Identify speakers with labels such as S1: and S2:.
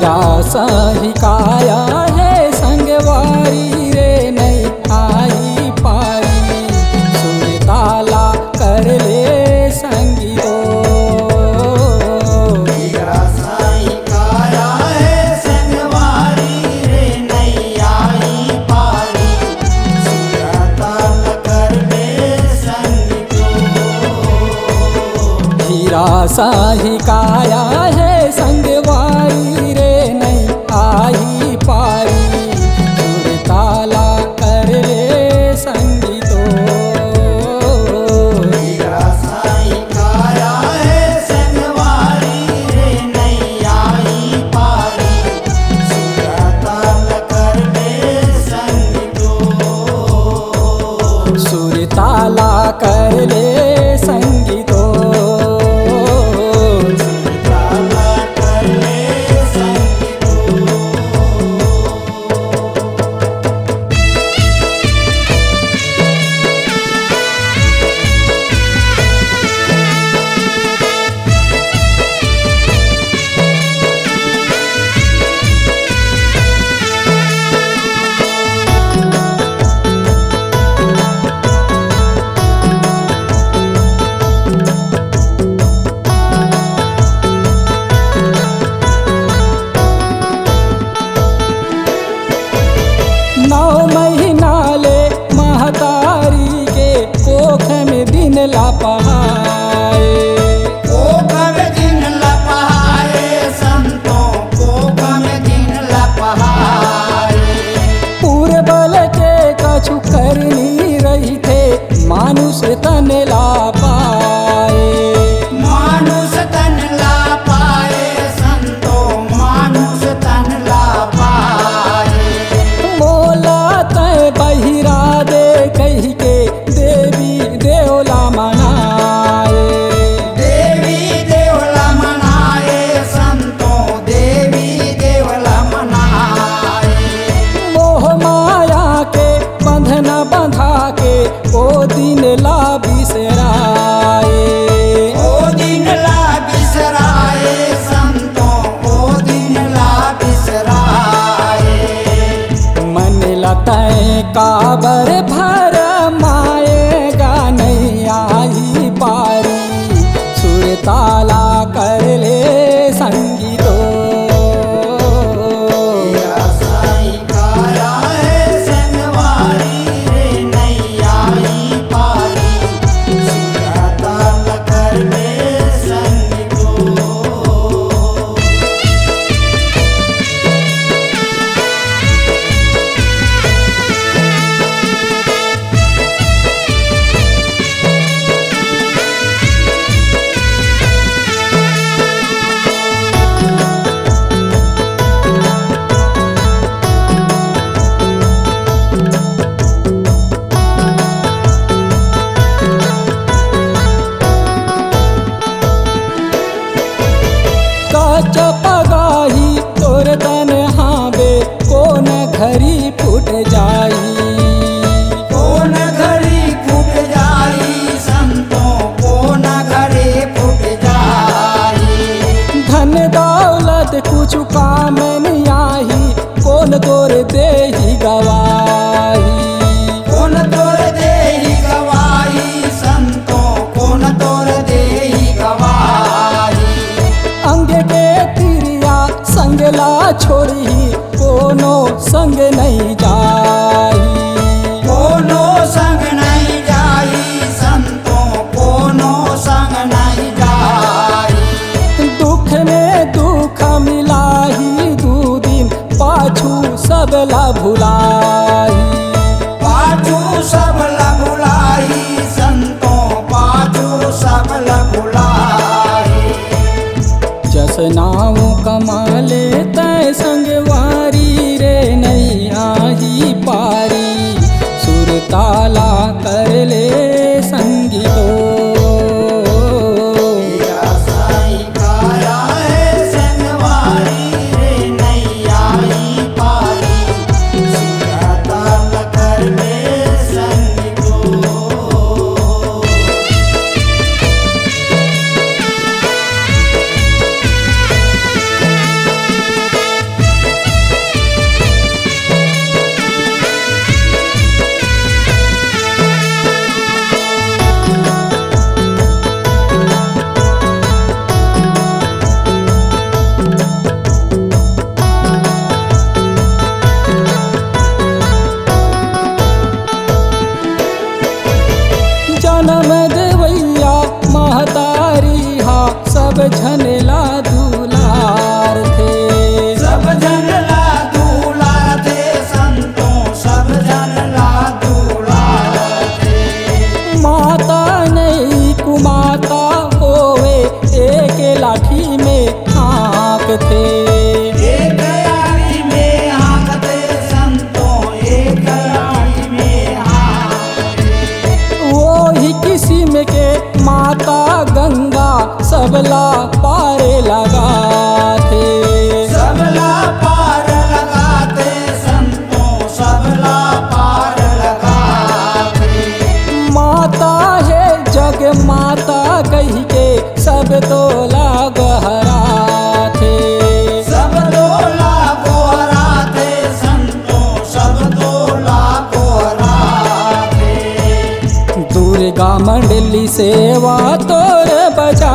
S1: हीरा सही काया है संगवारी रे नहीं आई पारी सुरताला कर ले संगी दो।
S2: हीरा सही काया है संगवारी रे नहीं आई पारी सुरताला कर ले संगी दो।
S1: हीरा सही काया है संगवारी रे नहीं आई पारी सुरताला कर ले संगी दो।
S2: हीरा सही काया है संगवारी रे नहीं आई पारी सुरताला कर ले संगी दो।
S1: सुरताला कर ले संगी दो।
S2: सुरताला कर ले संगी दो।
S1: नौ महीना ले महतारी के कोख में दिन ला पहाए
S2: कोख में दिन लपहाए संतों कोख में दिन लपहाए।
S1: पूरे बल के कछु करनी रही थे मानुष तन ला पाए।
S2: मानुष तन ला पाए संतों मानुष तन ला पाए।
S1: मोला तय बहिरा दे कही के देवी देवला मनाए।
S2: देवी देवला मनाए संतों देवी देवला मनाए।
S1: मोह माया के बंधन बंधा के ओ दिन ला बिसराए।
S2: ओ दिन ला बिसराए संतों ओ दिन ला बिसराए।
S1: मन लतय काबर भर माएगा नहीं आई पारी सुरताला कर ले संगी दो।
S2: हीरा सही काया है संगवारी रे नहीं आई पारी सुरताला कर ले संगी दो।
S1: कच पगाही तोर तन हाबे कोन घरी फूट जाई।
S2: कौन घड़ी फूट जाई संतों कौन घड़ी फूट जाई।
S1: धन दौलत कुछ काम नहीं आई कौन तोर देही गवाही।
S2: कौन तोर देही गवाही संतों कौन तोर देही गवाही।
S1: अंग के तिरिया संगला छोड़ी कोनो संग नहीं जाई। माता गंगा सबला पार लगाते।
S2: सबला पार लगाते संतों सबला पार लगाते।
S1: माता है जग माता कही के सब तोला गहराते।
S2: सब तोला गोहराते संतों सब तोला गोहराते।
S1: दुर्गा मंडली सेवा तोर बजा